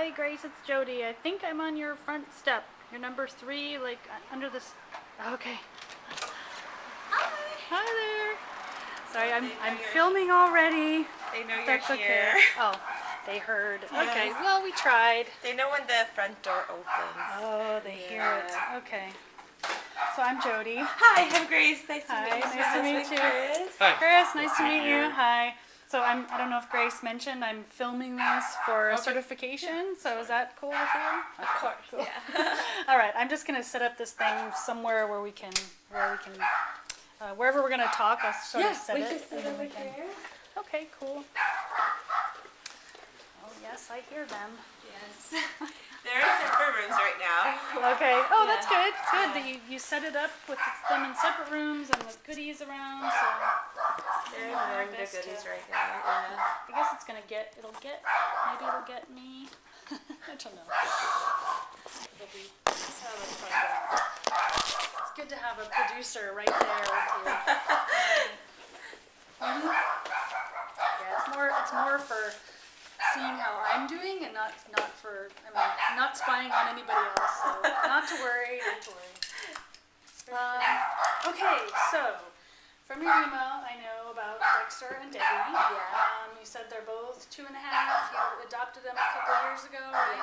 Hi, Grace, it's Jody. I think I'm on your front step. You're number 3, like under this. Okay. Hi there. Sorry, I'm filming already. They know That's you're here. Okay. Oh, they heard. Yes. Okay, well, we tried. They know when the front door opens. Oh, they hear it. Okay. So I'm Jody. Hi, I'm Grace. Nice to meet you. Nice to meet you. Chris. Hi. Chris, nice to meet you. Hi. So I don't know if Grace mentioned, I'm filming this for a certification, so is that cool with you? Of course, Cool. yeah. All right, I'm just going to set up this thing somewhere wherever we're going to talk, I'll sort of set we it. just sit over here. Okay, cool. Oh yes, I hear them. Yes. They're in separate rooms right now. Okay. Oh, Yeah. that's good. It's good that Yeah. you set it up with them in separate rooms and with goodies around. So They're wearing their goodies right now. Yeah. I guess it'll get me. I don't know. Let's have a fun day. It's good to have a producer right there with you. Yeah, it's more for seeing how I'm doing and not spying on anybody else. So not to worry. Okay, so from your email, I know about Dexter and Debbi. Yeah. You said they're both 2.5. You adopted them a couple years ago, right?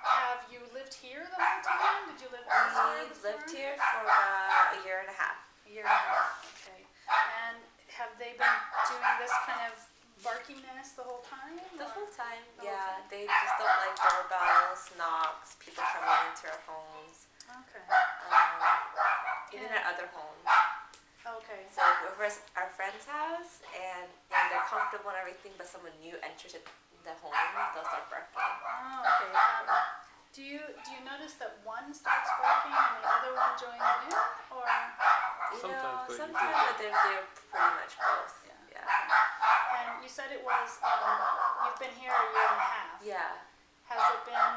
Have you lived here the whole time? Did you live elsewhere We before? lived here for about a year and a half. A year and a half. Okay. And have they been doing this kind of barkiness the whole time? The whole time, The whole yeah. time? They just don't like doorbells, knocks, people coming into our homes. Okay. Even Yeah. at other homes. Okay. So if we're at our friend's house and they're comfortable and everything, but someone new enters the home, they'll start barking. Oh, okay. Do you notice that one starts barking and the other one joins in, or? Sometimes, but they're pretty much both. Yeah. Yeah. And you said it was you've been here a year and a half. Yeah. Has it been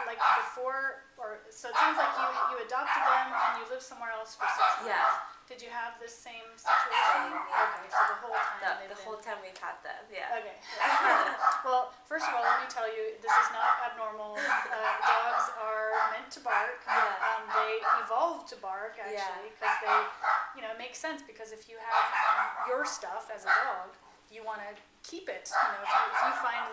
like before, or so it sounds like you adopted them and you lived somewhere else for 6 months. Yeah. Did you have this same situation? Yeah. Okay, so the whole time The whole time we've had them. Yeah. Okay. Well, first of all, let me tell you, this is not abnormal. Dogs are meant to bark. Yeah. They evolved to bark, actually, because it makes sense, because if you have your stuff as a dog, you want to keep it. If you find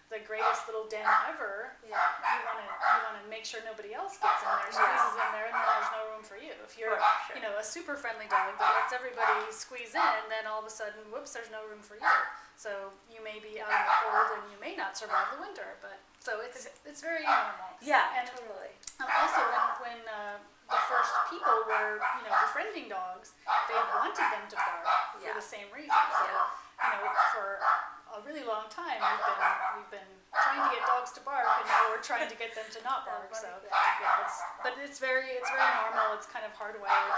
the greatest little den ever, Yeah. you want to make sure nobody else gets in there, squeezes in there, and then there's no room for you. If you're, Sure. a super friendly dog that lets everybody squeeze in, then all of a sudden, whoops, there's no room for you. So you may be out in the cold and you may not survive the winter. But so it's very normal. Yeah. And Totally. Also, when the first people were befriending dogs, they wanted them to bark for the same reason. So for a really long time we've been trying to get dogs to bark, and now we're trying to get them to not bark. So but it's very normal. It's kind of hardwired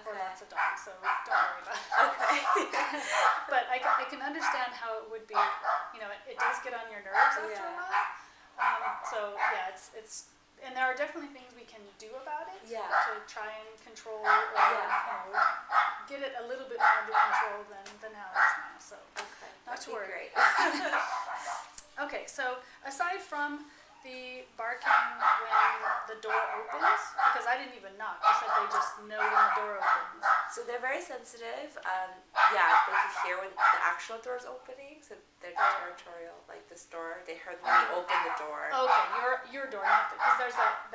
for lots of dogs. So don't worry about it. Okay. But I can understand how it would be. It does get on your nerves after a while. So yeah, it's. And there are definitely things we can do about it to try and control or get it a little bit more under control than how it is now. So not to worry. Great. Okay, so aside from the barking when the door opens, because I didn't even knock, you said they just know when the door opens. So they're very sensitive. They can hear when the actual door is opening, so they're territorial. Like this door, they heard when we open the door. Okay, your door, not because there's that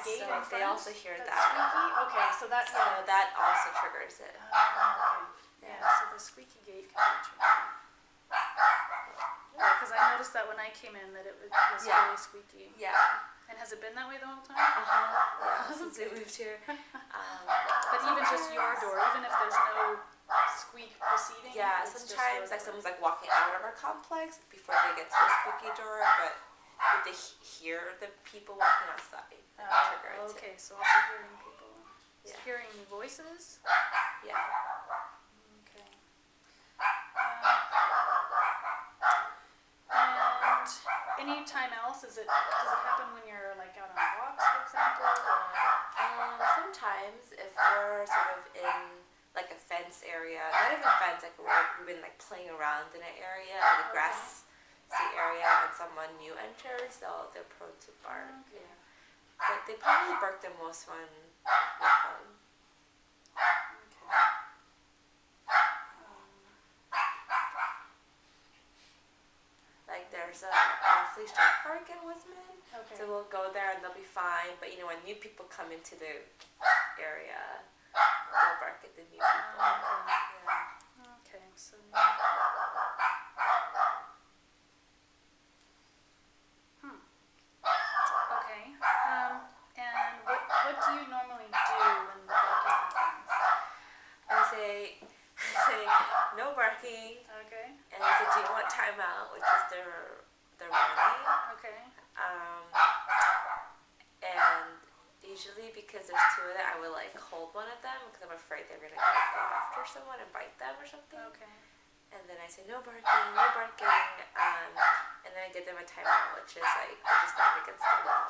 gate in So front. they also hear that's that. squeaky. Okay, so that. So that also triggers it. Okay. Yeah, so the squeaky gate can be tricky. Because I noticed that when I came in that it was really squeaky. Yeah. And has it been that way the whole time? Yeah, since we moved here. But even just your door, even if there's no squeak proceeding? Yeah, it's sometimes just someone's walking out of our complex before they get to the squeaky door, but if they hear the people walking outside, that triggers it. Okay, so also hearing people. Hearing voices? Yeah. Okay. And any time else, does it happen when you're out on walks, for example? Or? Sometimes if we're sort of in a fence area, not even fence, we've been playing around in an area, the grass privacy area and someone new enters, they're prone to bark. Okay. Yeah. But they probably bark the most when you're home. Okay. Like there's a off-leash dog park in Wisman, Okay. so we'll go there and they'll be fine. But when new people come into the area, they'll bark at the new people. Yeah. Okay. So. Okay. And what do you normally do when the barking happens? I say no barking, Okay. and I say, do you want timeout, which is their warning. Okay. And usually because there's two of them, I will like hold one of them because I'm afraid they're gonna go after someone and bite them or something. Okay. And then I say no barking, and then I give them a timeout, which is like they just stand against the wall.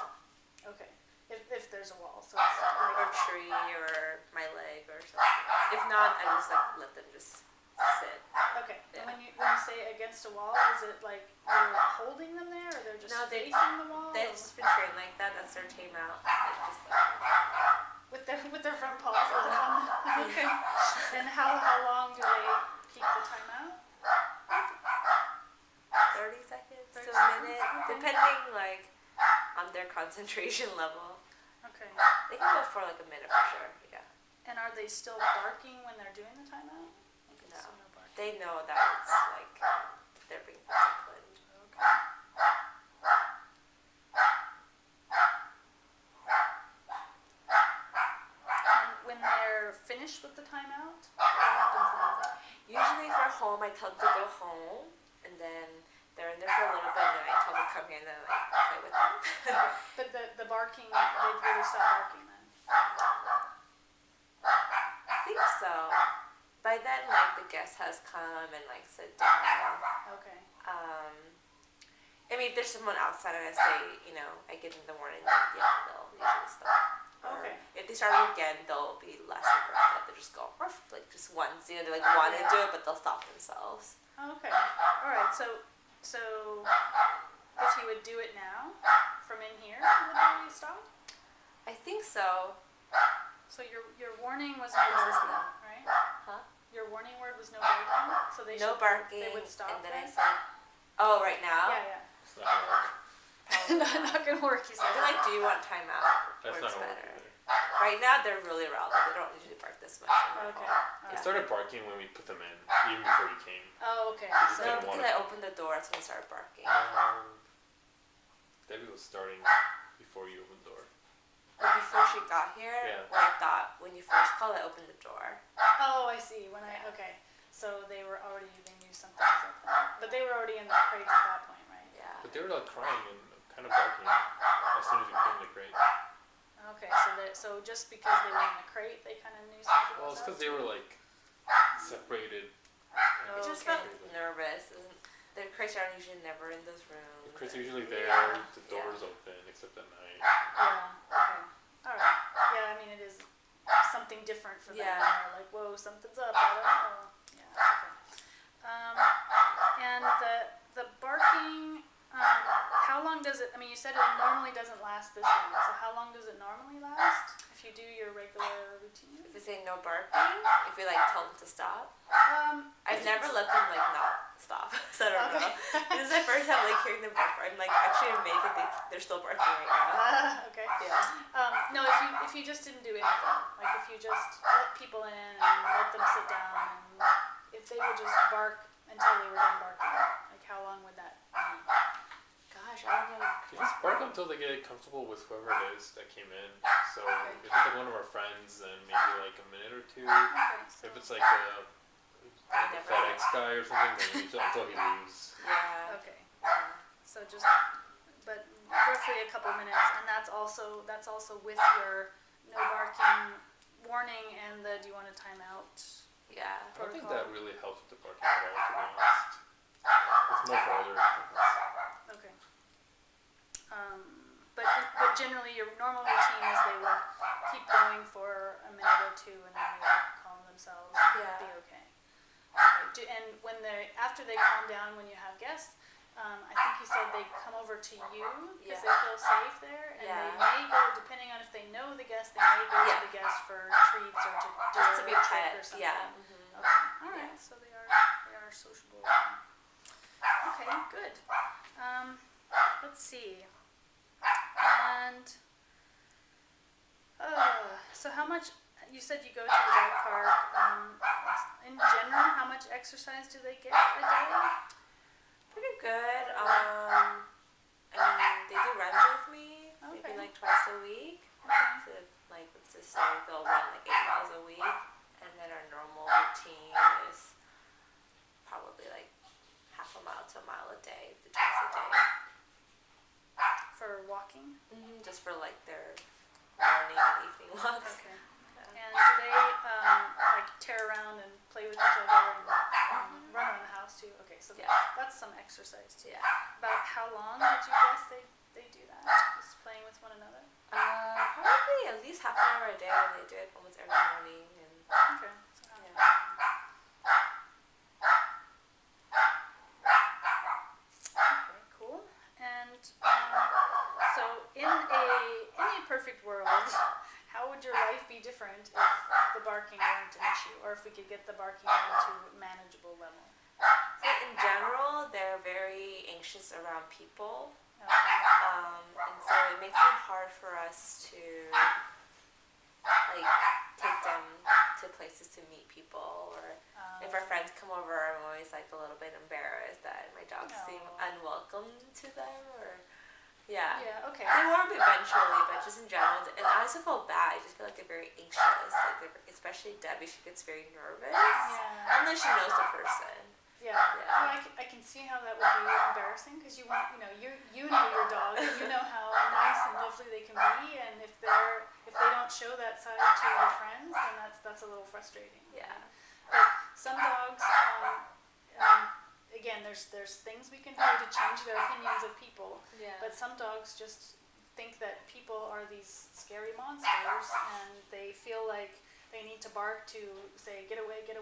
Okay. If there's a wall, so it's like Or a tree or my leg or something. If not, I just like let them just sit. okay. Yeah. And when you say against a wall, is it like you're holding them there, or they're just No, facing the wall? They've or just been trained like that. That's their timeout. Like just with their front paws on the okay. And how long do they keep the time out? 30 seconds 30 to a seconds? minute, Okay. depending like on their concentration level. Okay. They can go for like a minute for sure. Yeah. And are they still barking when they're doing the timeout? Okay, No. so no barking. They know that it's like they're being disciplined. Okay. And when they're finished with the timeout, what happens then? Usually for home, I tell them to go home, and then they're in there for a little bit, and then I tell them to come here and then like play with them. But the barking, they'd really stop barking then. I think so. By then, like the guest has come and like sit down. Okay. I mean, if there's someone outside and I say, I give them the warning, then yeah, they'll usually stop. Or Okay. if they start again, they'll be less aggressive. They'll just go, "Ruff," like just once. They like want to do it, but they'll stop themselves. Okay. All right. So if you would do it now from in here, would they stop? I think so. So your warning was no barking, right? Huh? Your warning word was no barking, so they No should, barking. They would stop. And then I then? said, "Oh, right now." Yeah, It's not gonna work. not gonna work. You I'd said. be like, "Do you want timeout?" That's Works not gonna work better. either. Right now, they're really rowdy. They don't usually bark this much. Okay. They started barking when we put them in, even before you came. Oh, okay. Because So they No, didn't because wanna- I opened the door, that's when they started barking. Debbie was starting before you opened the door. Or before she got here, Yeah. when I thought when you first called, I opened the door. oh, I see. Okay. So they were already they knew something was up there, but they were already in the crates at that point, right? Yeah. But they were like crying and kind of barking as soon as you came in the crate. Okay. So just because they were in the crate, they kind of knew something Well, was it's up. because they were like separated. Oh, I just okay. felt nervous. The crates are usually never in those rooms. The crates are usually there, Yeah. the door's open, except at night. Yeah. Okay. All right. Yeah. I mean, it is something different for them. Yeah. And they're like, whoa, something's up. I don't know. Yeah. Okay. And the barking. How long does it? I mean, you said it normally doesn't last this long. So how long does it normally last if you do your regular routine? If they say no barking, if you like tell them to stop, I've if never it's- let them like not stop. So I don't know. Okay. This is my first time like hearing them bark. I'm like actually amazed that they're still barking right now. Okay. Yeah. No, if you just didn't do anything, like if you just let people in and let them sit down, and if they would just bark until they were done barking, like how long would that be? Gosh, I don't know. You just bark until they get comfortable with whoever it is that came in. So Okay. if it's like one of our friends, then maybe like a minute or two. Okay, so, If it's like a FedEx guy or something, then until he leaves. Yeah. okay, so just, but roughly a couple minutes, and that's also with your no barking warning and the do you want to time out? Yeah. I don't think Protocol. that really helps with the barking at all, to be honest. It's more for other things. Okay. But generally your normal routine is they would keep going for a minute or two and then they would calm themselves and Yeah. be okay. Okay. And when after they calm down when you have guests, I think you said they come over to you because Yeah. they feel safe there, and Yeah. they may go, depending on if they know the guest, they may go Yeah. to the guest for treats or to do Just to a be trick pet. or something. Yeah. Okay. All right. Yeah. So they are sociable. Okay. Good. Let's see. And so how much? You said you go to the dog park. In general, how much exercise do they get a day? Pretty good. I mean, they do runs with me, maybe Okay. like twice a week. Okay. So like, let's just say they'll run like 8 miles a week, and then our normal routine is probably like half a mile to a mile a day, twice a day. For walking. Just for like their morning and evening walks. Okay. Yeah. And do they like tear around and play with each other and run around the house too? Okay, so Yeah. that's some exercise too. Yeah. About how long did you guess they do that? Just playing with one another? Probably at least half an hour a day. They do it almost every morning. And Okay. So yeah. Okay, cool. And so in a perfect world, how would your life be different if the barking weren't an issue, or if we could get the barking down to a manageable level? So in general, they're very anxious around people. Okay. And so it makes it hard for us to like take them to places to meet people, or if our friends come over, I'm always like a little bit embarrassed that my dogs seem unwelcome to them, or yeah. Yeah. Okay. They warm up eventually, but just in general, and I also feel bad. I just feel like they're very anxious, like especially Debbi. She gets very nervous Yeah. unless she knows the person. Yeah. Yeah. Well, I can see how that would be embarrassing because you want, you know your dog and you know how nice and lovely they can be, and if they don't show that side to your friends, then that's a little frustrating. Yeah. But some dogs, again, there's things we can do to change their opinions of people, Yeah. but some dogs just think that people are these scary monsters, and they feel like they need to bark to say, get away, this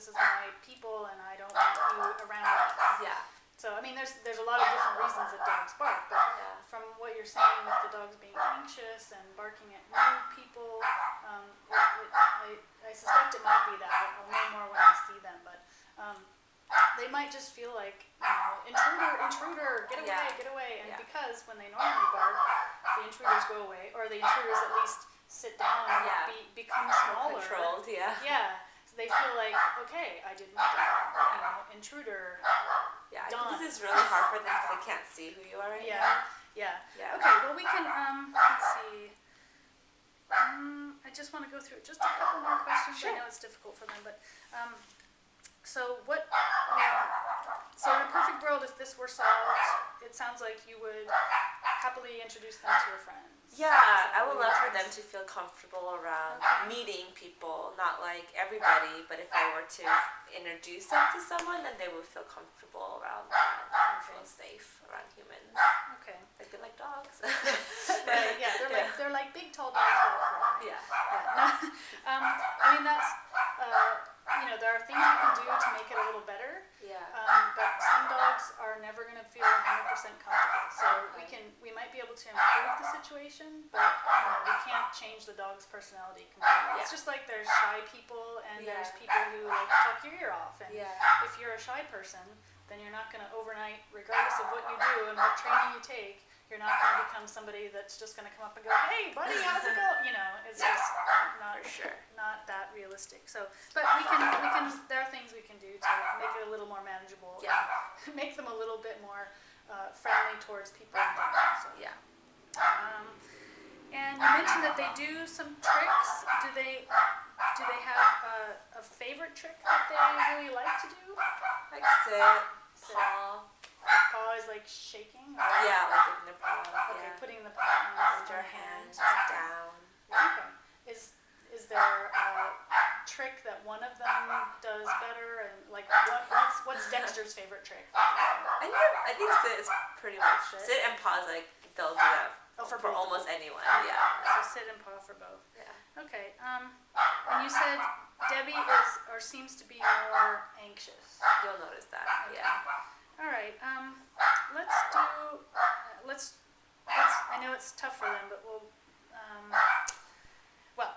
is my people, and I don't want you around us. Yeah. So, I mean, there's a lot of different reasons that dogs bark, but Yeah. from what you're saying with the dogs being anxious and barking at new people, I suspect it might be that. I'll know more when I see them, but they might just feel like, intruder, get away, and Yeah. because when they normally bark, the intruders go away, or the intruders at least sit down and Yeah. become smaller. Controlled, yeah. Yeah, so they feel like, okay, I did my job, intruder. Yeah, I Done. think this is really hard for them because they can't see who you are right Yeah, now. yeah. Yeah. Okay, well we can, let's see. I just want to go through just a couple more questions. Sure. I know it's difficult for them, but so so in a perfect world, if this were solved, it sounds like you would happily introduce them to your friends. Yeah, I would love for them to feel comfortable around meeting people, not like everybody, but if I were to introduce them to someone, then they would feel comfortable around that and feel safe around humans. Okay. They'd be like dogs. Right. Yeah. They're like big, tall dogs. Yeah. I mean that's there are things you can do to make it a little better. Yeah. But some dogs are never going to feel 100% comfortable. So we might be able to improve the situation, but we can't change the dog's personality completely. It's just like there's shy people and there's people who like to talk your ear off. And if you're a shy person, then you're not going to overnight, regardless of what you do and what training you take, you're not going to become somebody that's just going to come up and go, hey buddy, how's it going? It's just not For sure. not that realistic. So, but we can there are things we can do to make it a little more manageable. Yeah. And make them a little bit more friendly towards people in general. So, Yeah. and you mentioned that they do some tricks. Do they have a favorite trick that they really like to do? Like sit, paw. Paw is like shaking? Or? Yeah, like giving the paw. Okay, Yeah. putting the paw on Your your hand hand. down. Okay. Is there a trick that one of them does better, and like what's Dexter's favorite trick? I think sit is pretty much sit and pause. Like they'll do that for almost anyone. Yeah. So sit and paw for both. Yeah. Okay. And you said Debbi seems to be more anxious. You'll notice that. Yeah. All right. Let's do. Let's. I know it's tough for them, but we'll. Well,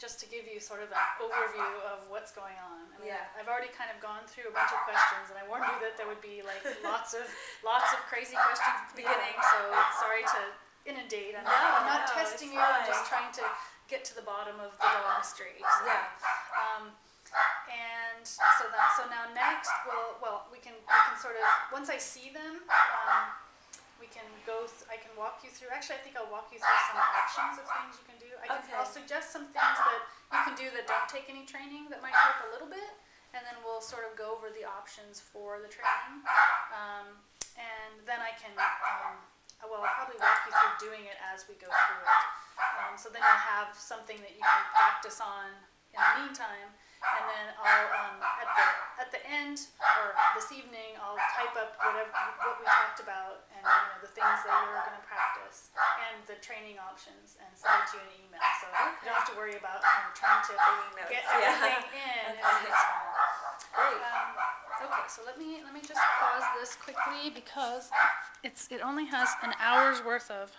just to give you sort of an overview of what's going on. I mean, I've already kind of gone through a bunch of questions, and I warned you that there would be like lots of crazy questions at the beginning. So sorry to inundate. I'm not testing you. I'm just trying to get to the bottom of the dog mystery. So, and so now next, we can sort of, once I see them, we can I can walk you through. Actually, I think I'll walk you through some options of things you can do. I'll suggest some things that you can do that don't take any training that might help a little bit, and then we'll sort of go over the options for the training. And then I can, I'll probably walk you through doing it as we go through it. So then you'll have something that you can practice on in the meantime. And then I'll, at the end, or this evening, I'll type up what we talked about and the things that you're going to practice and the training options and send it to you in an email. So you don't have to worry about trying to get everything in. Great. Okay, so let me just pause this quickly because it only has an hour's worth of